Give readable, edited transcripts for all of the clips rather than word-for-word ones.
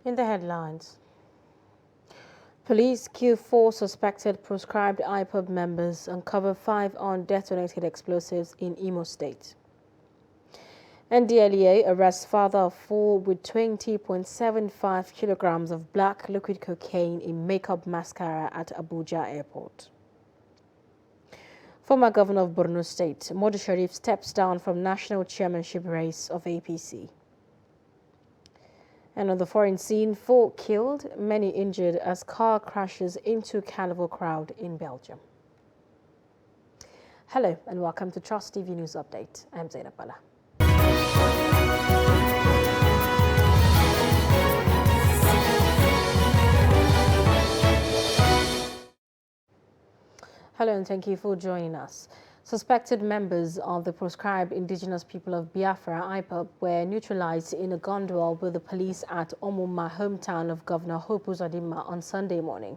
In the headlines, police kill 4 suspected proscribed IPOB members, uncover 5 undetonated explosives in Imo State. NDLEA arrests father of 4 with 20.75 kilograms of black liquid cocaine in makeup mascara at Abuja Airport. Former governor of Borno State, Modu Sharif, steps down from national chairmanship race of APC. And on the foreign scene, 4 killed, many injured as car crashes into carnival crowd in Belgium. Hello and welcome to Trust TV News Update. I'm Zainab Bala. Hello and thank you for joining us. Suspected members of the proscribed indigenous people of Biafra, IPOB, were neutralized in a gun duel with the police at Omuma, hometown of Governor Hope Uzodinma, on Sunday morning.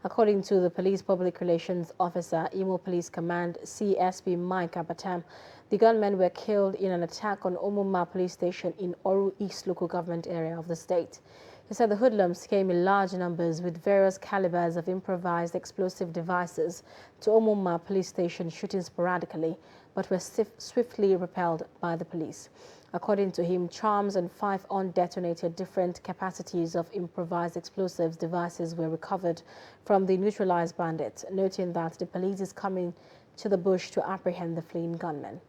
According to the police public relations officer, Imo Police Command CSP Mike Abatam, the gunmen were killed in an attack on Omuma Police Station in Oru East local government area of the state. He said the hoodlums came in large numbers with various calibers of improvised explosive devices to Omuma Police Station, shooting sporadically, but were swiftly repelled by the police. According to him, charms and 5 undetonated different capacities of improvised explosives devices were recovered from the neutralized bandits, noting that the police is coming to the bush to apprehend the fleeing gunmen.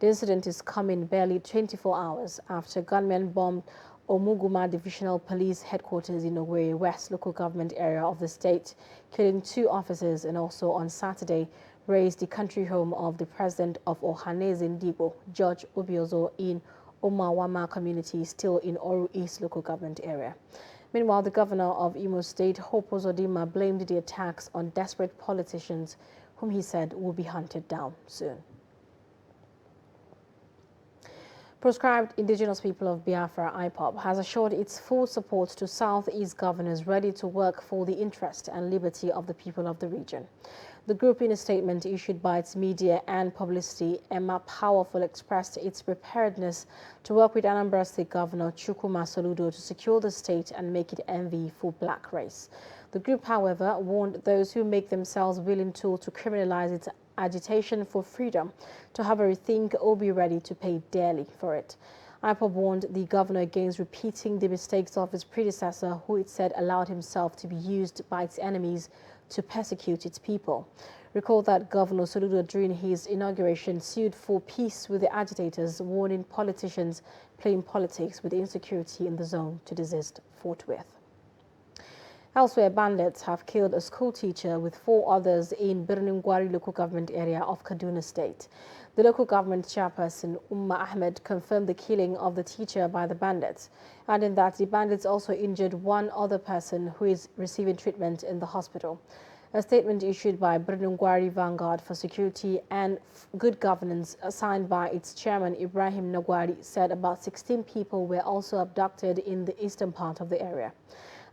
The incident is coming barely 24 hours after gunmen bombed Omuguma Divisional Police Headquarters in Owerri West local government area of the state, killing 2 officers, and also on Saturday razed the country home of the president of Ohaneze Ndigbo, George Obiozo, in Omawama community, still in Oru East local government area. Meanwhile, the governor of Imo State, Hope Uzodinma, blamed the attacks on desperate politicians whom he said will be hunted down soon. Proscribed indigenous people of Biafra, IPOB, has assured its full support to Southeast governors ready to work for the interest and liberty of the people of the region. The group, in a statement issued by its media and publicity, Emma Powerful, expressed its preparedness to work with Anambra State Governor Chukwuma Soludo to secure the state and make it envy for black race. The group, however, warned those who make themselves willing tool to criminalize its agitation for freedom to have a rethink or be ready to pay dearly for it. IPOB warned the governor against repeating the mistakes of his predecessor, who it said allowed himself to be used by its enemies to persecute its people. Recall that Governor Soludo, during his inauguration, sued for peace with the agitators, warning politicians playing politics with insecurity in the zone to desist forthwith. Elsewhere, bandits have killed a school teacher with 4 others in Birnungwari local government area of Kaduna State. The local government chairperson, Ahmed, confirmed the killing of the teacher by the bandits, adding that the bandits also injured 1 other person who is receiving treatment in the hospital. A statement issued by Birnungwari Vanguard for Security and Good Governance, signed by its chairman Ibrahim Nagwari, said about 16 people were also abducted in the eastern part of the area.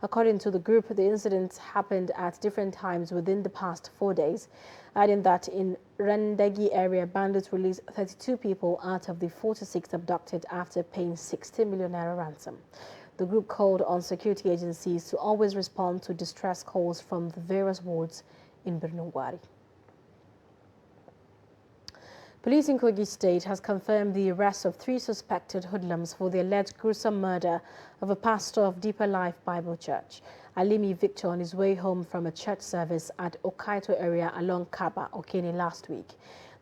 According to the group, the incidents happened at different times within the past 4 days, adding that in Rendegi area, bandits released 32 people out of the 46 abducted after paying 60 million naira ransom. The group called on security agencies to always respond to distress calls from the various wards in Birnungwari. Police in Kogi State has confirmed the arrest of 3 suspected hoodlums for the alleged gruesome murder of a pastor of Deeper Life Bible Church, Alimi Victor, on his way home from a church service at Okaito area along Kaba, Okene, last week.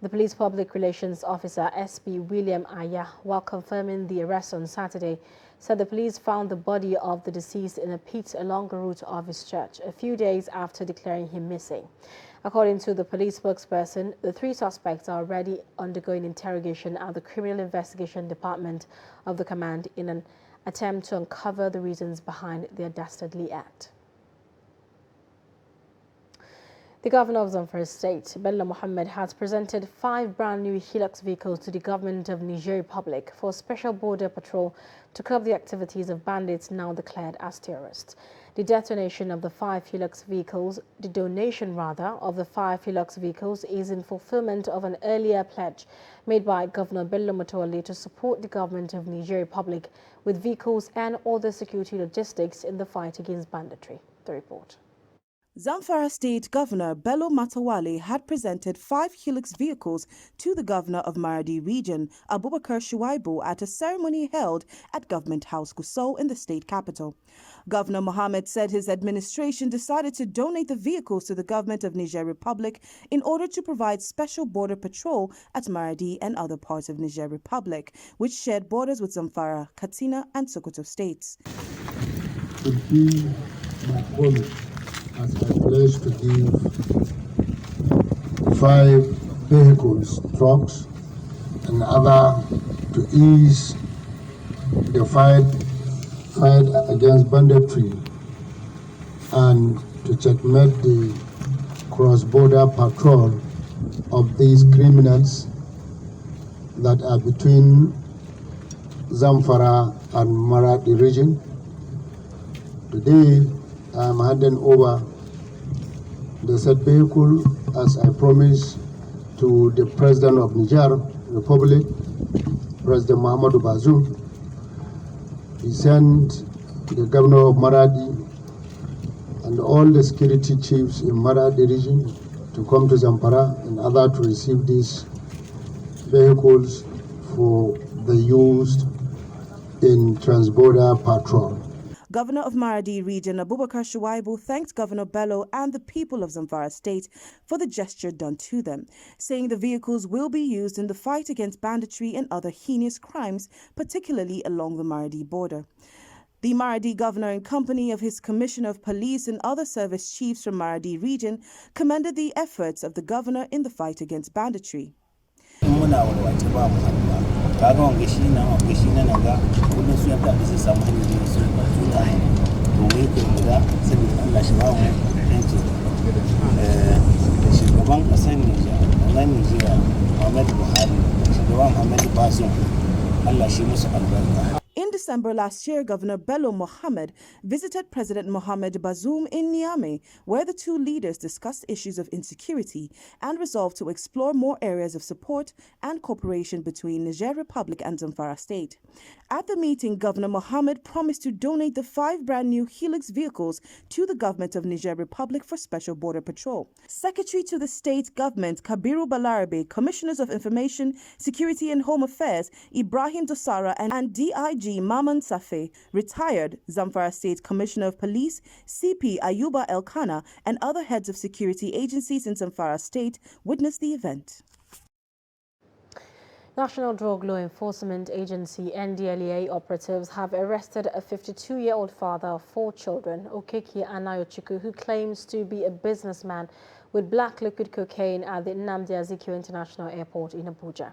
The police public relations officer, SP William Aya, while confirming the arrest on Saturday, said the police found the body of the deceased in a pit along the route of his church a few days after declaring him missing. According to the police spokesperson, the 3 suspects are already undergoing interrogation at the Criminal Investigation Department of the command in an attempt to uncover the reasons behind their dastardly act. The governor of Zamfara State, Bello Mohammed, has presented 5 brand new Hilux vehicles to the government of Niger Republic for special border patrol to curb the activities of bandits now declared as terrorists. The donation of the 5 Hilux vehicles is in fulfillment of an earlier pledge made by Governor Bello Motawalli to support the government of Niger Republic with vehicles and other security logistics in the fight against banditry. The report. Zamfara State Governor Bello Motawalli had presented 5 Hilux vehicles to the Governor of Maradi Region, Abubakar Shuaibu, at a ceremony held at Government House Gusau in the state capital. Governor Mohammed said his administration decided to donate the vehicles to the government of Niger Republic in order to provide special border patrol at Maradi and other parts of Niger Republic, which shared borders with Zamfara, Katsina, and Sokoto states. As I pledge to give 5 vehicles, trucks, and other to ease the fight against banditry and to checkmate the cross-border patrol of these criminals that are between Zamfara and Maradi region. Today, I am handing over the said vehicle, as I promised, to the President of Niger Republic, President Muhammadu Bazoum. He sent the Governor of Maradi and all the security chiefs in Maradi region to come to Zamfara and other to receive these vehicles for the use in transborder patrol. Governor of Maradi Region Abubakar Shuaibu thanked Governor Bello and the people of Zamfara State for the gesture done to them, saying the vehicles will be used in the fight against banditry and other heinous crimes, particularly along the Maradi border. The Maradi governor, in company of his commissioner of police and other service chiefs from Maradi Region, commended the efforts of the governor in the fight against banditry. In December last year, Governor Bello Mohammed visited President Mohamed Bazoum in Niamey, where the two leaders discussed issues of insecurity and resolved to explore more areas of support and cooperation between Niger Republic and Zamfara State. At the meeting, Governor Mohammed promised to donate the 5 brand new Hilux vehicles to the government of Niger Republic for special border patrol. Secretary to the state government Kabiru Balarabe, Commissioners of Information, Security and Home Affairs Ibrahim Dosara and DIG Maman Safe, retired Zamfara State Commissioner of Police CP Ayuba Elkana, and other heads of security agencies in Zamfara State witnessed the event. National Drug Law Enforcement Agency NDLEA operatives have arrested a 52-year-old father of 4 children, Okeke Anayochukwu, who claims to be a businessman with black liquid cocaine at the Nnamdi Azikiwe International Airport in Abuja.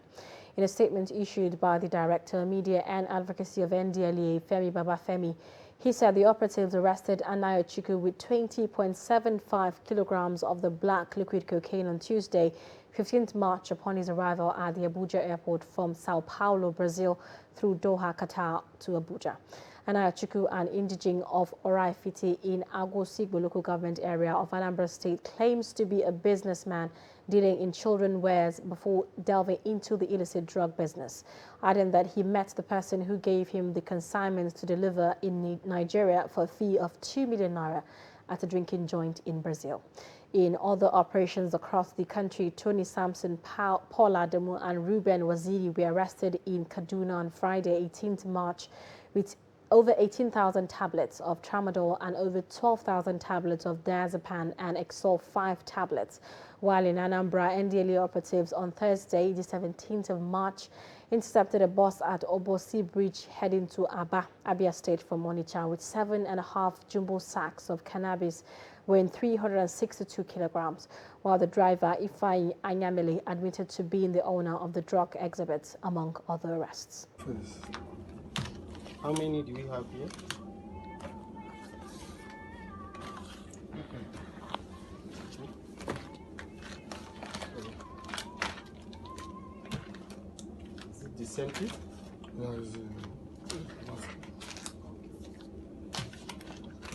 In a statement issued by the Director of Media and Advocacy of NDLEA, Femi Babafemi, he said the operatives arrested Anayochukwu with 20.75 kilograms of the black liquid cocaine on Tuesday, 15th March, upon his arrival at the Abuja airport from Sao Paulo, Brazil, through Doha, Qatar to Abuja. Anayochukwu, an indigene of Oraifite in Agosigbo local government area of Anambra State, claims to be a businessman dealing in children wares before delving into the illicit drug business, adding that he met the person who gave him the consignments to deliver in Nigeria for a fee of 2 million naira at a drinking joint in Brazil. In other operations across the country, Tony Sampson, Paul Adamu and Ruben Waziri were arrested in Kaduna on Friday, 18th March, with over 18,000 tablets of tramadol and over 12,000 tablets of diazepam and Exol 5 tablets, while in Anambra, NDLEA operatives on Thursday, the 17th of March, intercepted a bus at Obosi Bridge heading to Abia State from Onitsha with 7.5 jumbo sacks of cannabis weighing 362 kilograms, while the driver, Ifeanyi Anyamele, admitted to being the owner of the drug exhibits, among other arrests. How many do we have here? okay? Yeah, it's,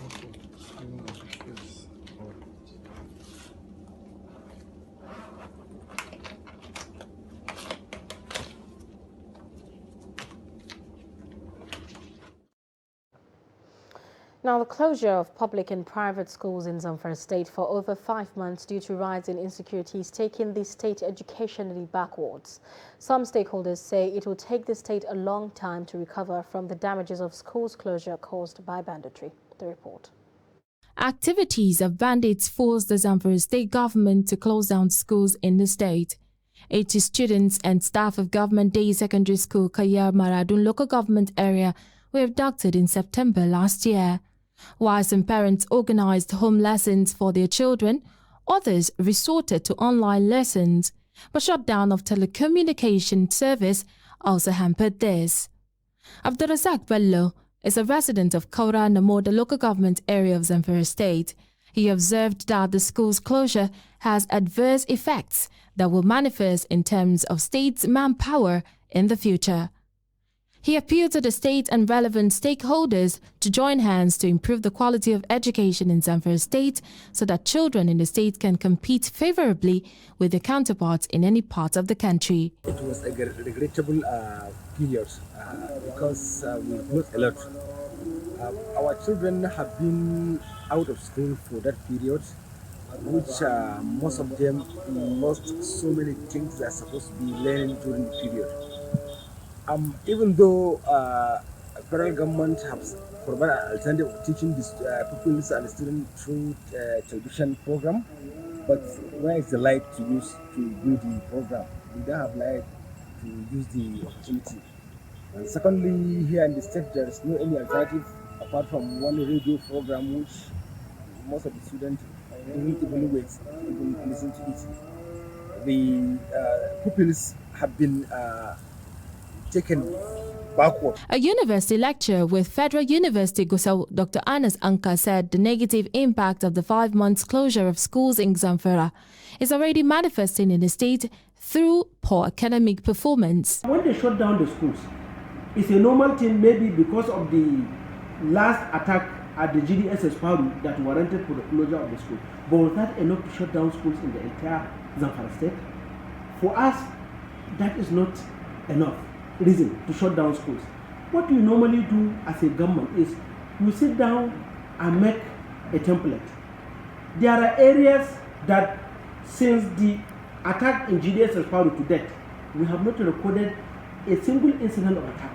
Okay. Yes. Now, the closure of public and private schools in Zamfara state for over 5 months due to rising insecurity is taking the state educationally backwards. Some stakeholders say it will take the state a long time to recover from the damages of schools closure caused by banditry. The report. Activities of bandits forced the Zamfara state government to close down schools in the state. 80 students and staff of Government Day Secondary School Kayar Maradun local government area were abducted in September last year. While some parents organized home lessons for their children, others resorted to online lessons, but shutdown of telecommunication service also hampered this. Abdurrazak Bello is a resident of Kaura Namo, the local government area of Zamfara state. He observed that the school's closure has adverse effects that will manifest in terms of state's manpower in the future. He appealed to the state and relevant stakeholders to join hands to improve the quality of education in Zamfara state so that children in the state can compete favorably with their counterparts in any part of the country. It was a regrettable period because we've lost a lot. Our children have been out of school for that period, which most of them lost so many things they're supposed to be learning during the period. Even though federal government has provided an alternative of teaching these pupils and students through television program, but where is the light to use to do the program? We don't have light to use the opportunity. And secondly, here in the state, there is no any alternative apart from one radio program, which most of the students don't even wait, even listen to it. The pupils have been taken backward. A university lecturer with Federal University Gusau, Dr. Anas Anka, said the negative impact of the 5 months closure of schools in Zamfara is already manifesting in the state through poor academic performance. When they shut down the schools, it's a normal thing, maybe because of the last attack at the GDSS Paru that warranted for the closure of the school. But was that enough to shut down schools in the entire Zamfara state? For us, that is not enough reason to shut down schools. What you normally do as a government is you sit down and make a template. There are areas that since the attack in GDS Paru to date, we have not recorded a single incident of attack.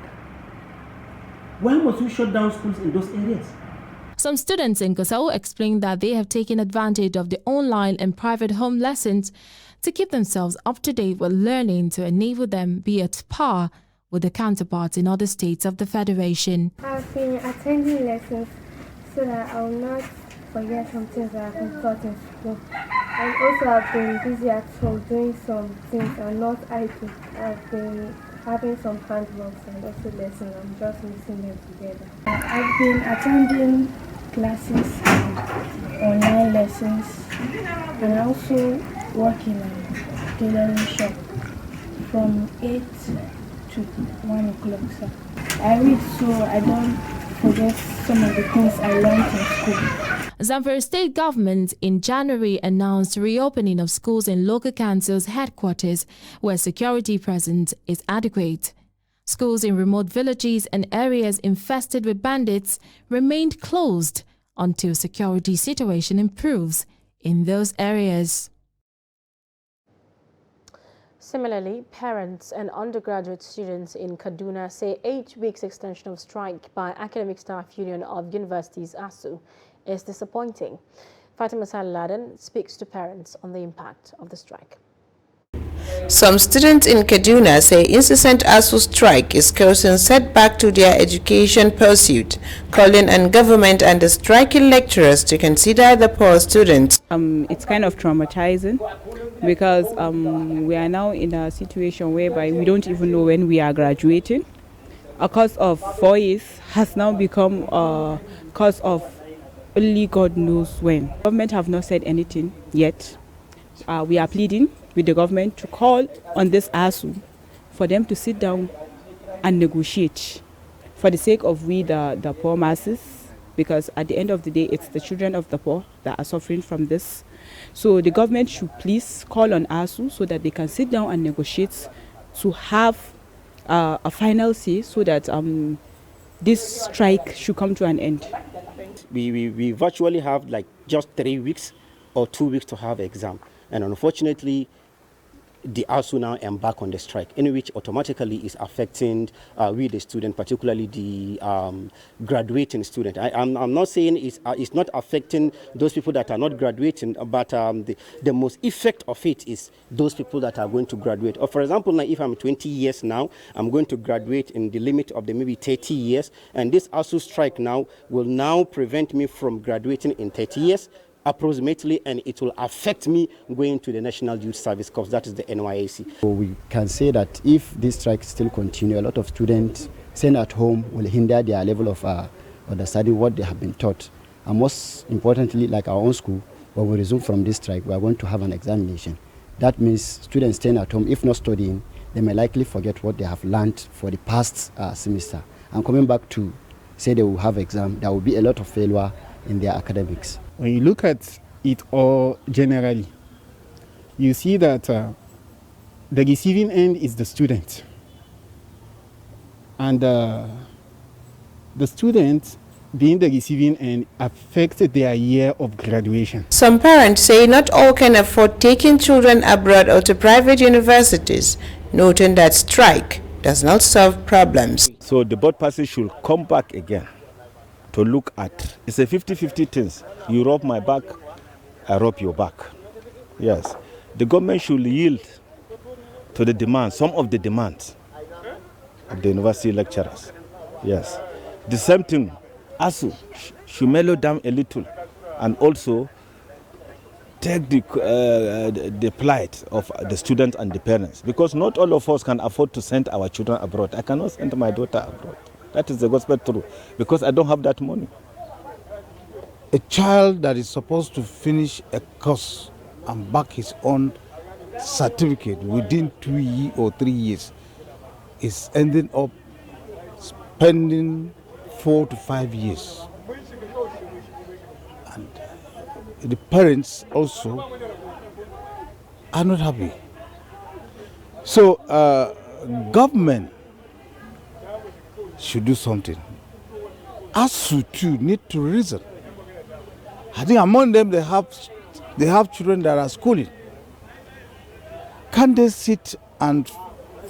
Why must we shut down schools in those areas? Some students in Gusau explained that they have taken advantage of the online and private home lessons to keep themselves up to date with learning to enable them be at par with their counterparts in other states of the Federation. I've been attending lessons so that I will not forget some things that I've been taught in school. And also I've been busy at home doing some things and not idle. I've been having some handworks and also lessons. I'm just mixing them together. I've been attending classes and online lessons and also working at tailoring shop from 8 to 1 o'clock, sir. I read so I don't forget some of the things I learned in school. Zamfara state government in January announced reopening of schools in local councils headquarters where security presence is adequate. Schools in remote villages and areas infested with bandits remained closed until security situation improves in those areas. Similarly, parents and undergraduate students in Kaduna say 8 weeks extension of strike by Academic Staff Union of Universities ASU is disappointing. Fatima Saladen speaks to parents on the impact of the strike. Some students in Kaduna say incessant ASU strike is causing setback to their education pursuit, calling on government and the striking lecturers to consider the poor students. It's kind of traumatizing because we are now in a situation whereby we don't even know when we are graduating. A course of 4 years has now become a course of only God knows when. Government have not said anything yet. We are pleading with the government to call on this ASU for them to sit down and negotiate for the sake of we, the poor masses, because at the end of the day, it's the children of the poor that are suffering from this. So the government should please call on ASU so that they can sit down and negotiate to have a final say so that this strike should come to an end. We virtually have like just 3 weeks or 2 weeks to have exam. And unfortunately, the ASU now embark on the strike, in which automatically is affecting we the student, particularly the graduating student. I'm not saying it's not affecting those people that are not graduating, but the most effect of it is those people that are going to graduate. Or for example, now if I'm 20 years now, I'm going to graduate in the limit of the maybe 30 years, and this ASU strike now will now prevent me from graduating in 30 years. Approximately, and it will affect me going to the National Youth Service Corps, that is the NYAC. So we can say that if this strike still continue, a lot of students staying at home will hinder their level of understanding what they have been taught. And most importantly, like our own school, when we resume from this strike, we are going to have an examination. That means students staying at home, if not studying, they may likely forget what they have learned for the past semester. And coming back to say they will have exam, there will be a lot of failure in their academics. When you look at it all generally, you see that the receiving end is the student. And the student being the receiving end affects their year of graduation. Some parents say not all can afford taking children abroad or to private universities, noting that strike does not solve problems. So the board party should come back again to look at. It's a 50-50 thing. You rub my back, I rub your back. Yes. The government should yield to the demands, some of the demands of the university lecturers. Yes. The same thing, ASU should mellow down a little and also take the plight of the students and the parents, because not all of us can afford to send our children abroad. I cannot send my daughter abroad. That is the gospel truth, because I don't have that money. A child that is supposed to finish a course and back his own certificate within 2 or 3 years is ending up spending 4 to 5 years. And the parents also are not happy. So government should do something. ASU too need to reason. I think among them they have children that are schooling. Can they sit and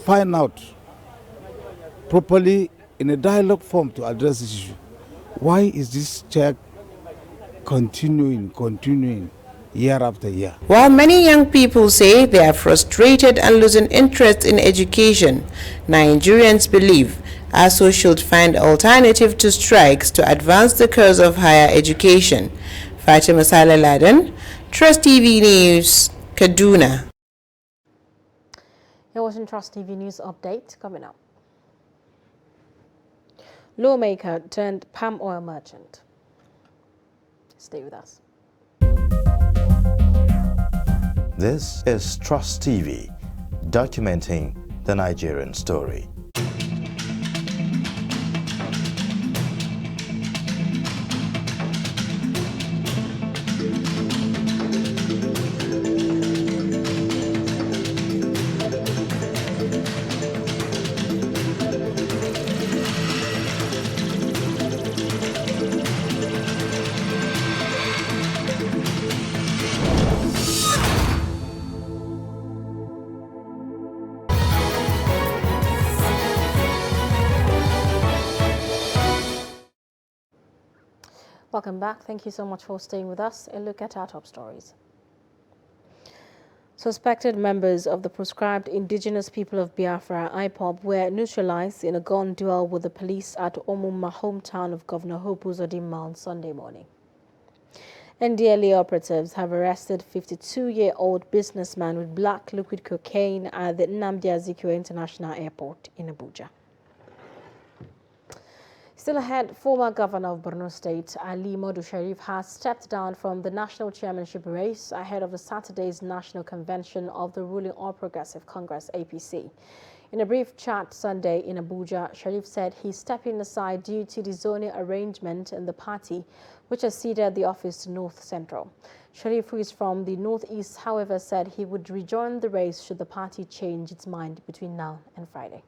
find out properly in a dialogue form to address this issue? Why is this check continuing year after year? While many young people say they are frustrated and losing interest in education, Nigerians believe ASU should find alternative to strikes to advance the cause of higher education. Fatima Saleh Laden, Trust TV News, Kaduna. Here was in Trust TV News update coming up. Lawmaker turned palm oil merchant. Stay with us. This is Trust TV, documenting the Nigerian story. Welcome back. Thank you so much for staying with us. A look at our top stories. Suspected members of the proscribed indigenous people of Biafra, IPOB, were neutralized in a gun duel with the police at Omuma, hometown of Governor Hope Uzodimma, on Sunday morning. NDLA operatives have arrested 52-year-old businessman with black liquid cocaine at the Nnamdi Azikiwe International Airport in Abuja. Still ahead, former governor of Borno State, Ali Modu Sharif, has stepped down from the national chairmanship race ahead of the Saturday's national convention of the ruling All Progressive Congress, APC. In a brief chat Sunday in Abuja, Sharif said he's stepping aside due to the zoning arrangement in the party, which has ceded the office to North Central. Sharif, who is from the Northeast, however, said he would rejoin the race should the party change its mind between now and Friday.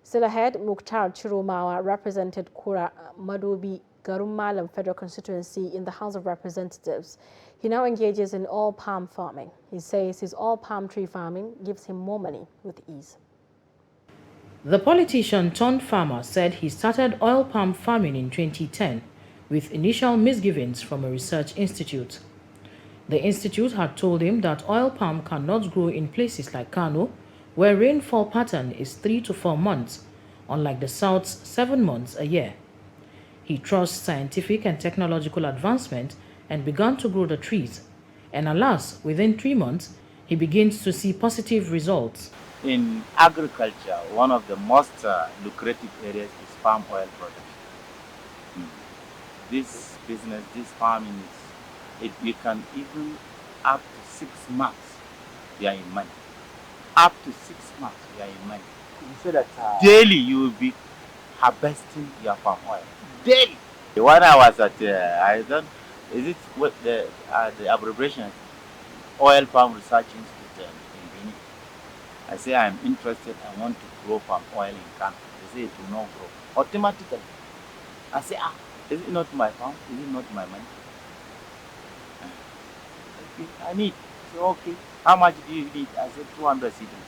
Still ahead, Mukhtar Chiromawa represented Kura Madobi Garumalam Federal Constituency in the House of Representatives. He now engages in oil palm farming. He says his oil palm tree farming gives him more money with ease. The politician turned farmer said he started oil palm farming in 2010 with initial misgivings from a research institute. The institute had told him that oil palm cannot grow in places like Kano, where rainfall pattern is 3 to 4 months, unlike the South's 7 months a year. He trusts scientific and technological advancement and began to grow the trees. And alas, within 3 months, he begins to see positive results. In agriculture, one of the most lucrative areas is palm oil production. This business, this farming, you can even up to 6 months, you are in money. Up to 6 months, you are in money. So that daily you will be harvesting your palm oil. Daily. When I was at, is it what the abbreviation, Oil Palm Research Institute in Benin. I say I'm interested, I want to grow palm oil in Kano. They say it will not grow. Automatically. I say, is it not my farm? Is it not my money? I need. So okay, how much do you need? I said 200 seedlings.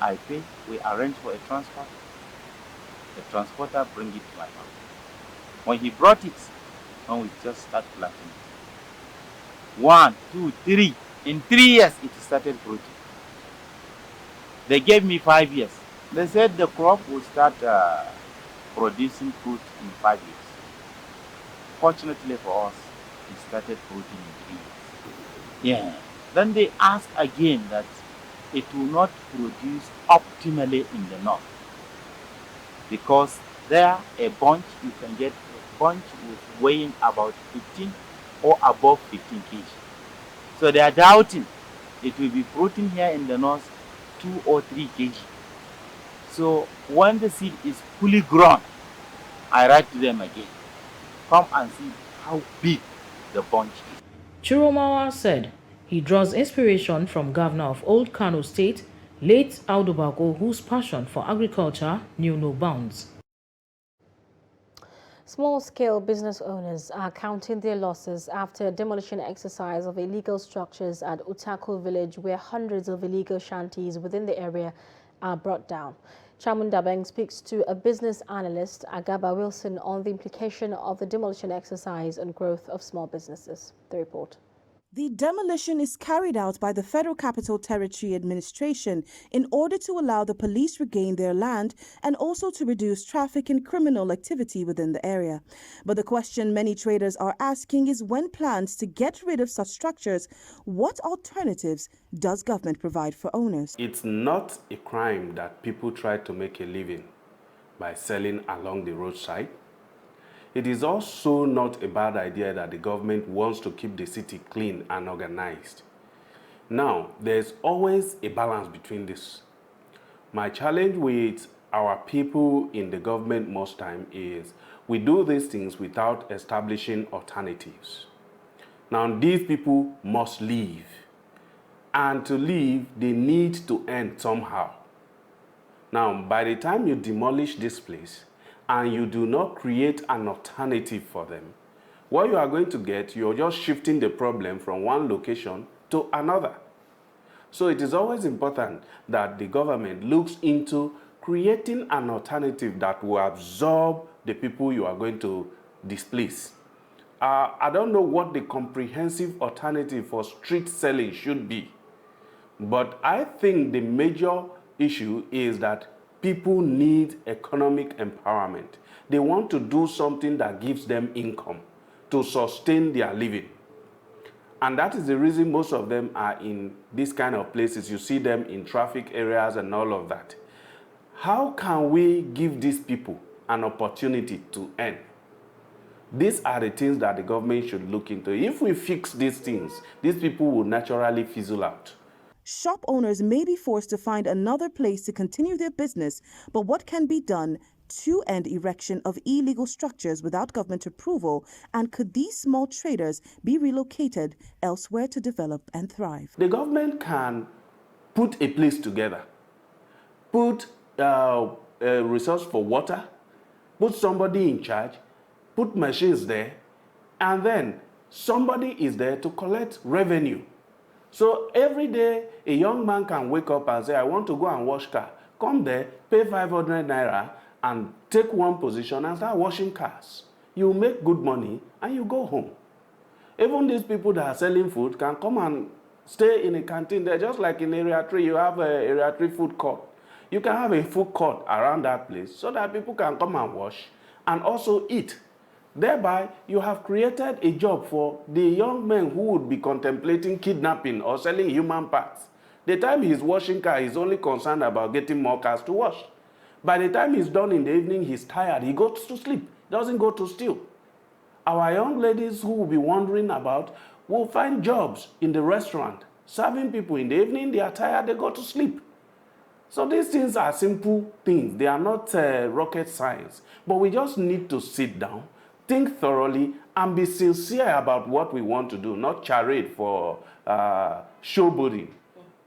I pay, we arrange for a transport. The transporter bring it to my farm. When he brought it, when we just start planting it. 1, 2, 3. In 3 years, it started fruiting. They gave me 5 years. They said the crop will start producing fruit in 5 years. Fortunately for us, it started fruiting in 3 years. Yeah. Then they ask again that it will not produce optimally in the north. Because there, a bunch, you can get a bunch with weighing about 15 or above 15 kg. So they are doubting it will be fruiting here in the north 2 or 3 kg. So when the seed is fully grown, I write to them again, come and see how big the bunch is. Chiromawa said he draws inspiration from Governor of Old Kano State, late Audu Bako, whose passion for agriculture knew no bounds. Small-scale business owners are counting their losses after a demolition exercise of illegal structures at Utako village, where hundreds of illegal shanties within the area are brought down. Chamunda Beng speaks to a business analyst, Agaba Wilson, on the implication of the demolition exercise on growth of small businesses. The report. The demolition is carried out by the Federal Capital Territory Administration in order to allow the police regain their land and also to reduce traffic and criminal activity within the area. But the question many traders are asking is, when plans to get rid of such structures, what alternatives does government provide for owners? It's not a crime that people try to make a living by selling along the roadside. It is also not a bad idea that the government wants to keep the city clean and organized. Now, there's always a balance between this. My challenge with our people in the government most time is we do these things without establishing alternatives. Now, these people must leave. And to leave, they need to earn somehow. Now, by the time you demolish this place, and you do not create an alternative for them, what you are going to get, you're just shifting the problem from one location to another. So it is always important that the government looks into creating an alternative that will absorb the people you are going to displace. I don't know what the comprehensive alternative for street selling should be, but I think the major issue is that people need economic empowerment. They want to do something that gives them income to sustain their living. And that is the reason most of them are in these kind of places. You see them in traffic areas and all of that. How can we give these people an opportunity to earn? These are the things that the government should look into. If we fix these things, these people will naturally fizzle out. Shop owners may be forced to find another place to continue their business, but what can be done to end erection of illegal structures without government approval, and could these small traders be relocated elsewhere to develop and thrive? The government can put a place together, put a resource for water, put somebody in charge, put machines there, and then somebody is there to collect revenue. So every day, a young man can wake up and say, I want to go and wash car. Come there, pay 500 naira, and take one position and start washing cars. You make good money, and you go home. Even these people that are selling food can come and stay in a canteen there, just like in Area 3, you have a Area 3 food court. You can have a food court around that place so that people can come and wash and also eat. Thereby, you have created a job for the young men who would be contemplating kidnapping or selling human parts. The time he's washing car, he's only concerned about getting more cars to wash. By the time he's done in the evening, he's tired, he goes to sleep, doesn't go to steal. Our young ladies who will be wondering about will find jobs in the restaurant, serving people in the evening, they are tired, they go to sleep. So these things are simple things. They are not rocket science. But we just need to sit down, think thoroughly, and be sincere about what we want to do, not charade for showboating.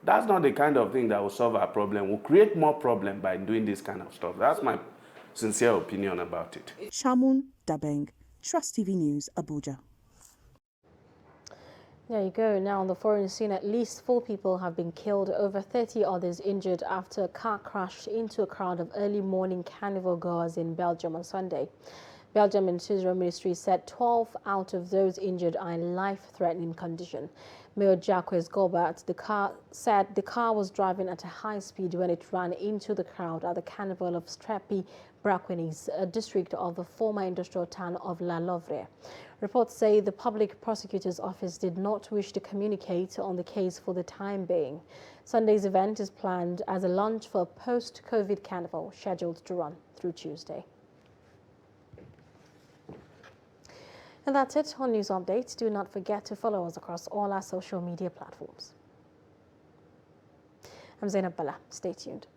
That's not the kind of thing that will solve our problem. We'll create more problem by doing this kind of stuff. That's my sincere opinion about it. Shamun Dabeng, Trust TV News, Abuja. There you go. Now on the foreign scene, at least 4 people have been killed, over 30 others injured after a car crashed into a crowd of early morning carnival goers in Belgium on Sunday. Belgium Interior Ministry said 12 out of those injured are in life-threatening condition. Mayor Jacques Gobert said the car was driving at a high speed when it ran into the crowd at the carnival of Strepi Braquenis, a district of the former industrial town of La Louvre. Reports say the public prosecutor's office did not wish to communicate on the case for the time being. Sunday's event is planned as a launch for a post-COVID carnival scheduled to run through Tuesday. And that's it on News Updates. Do not forget to follow us across all our social media platforms. I'm Zainab Bala. Stay tuned.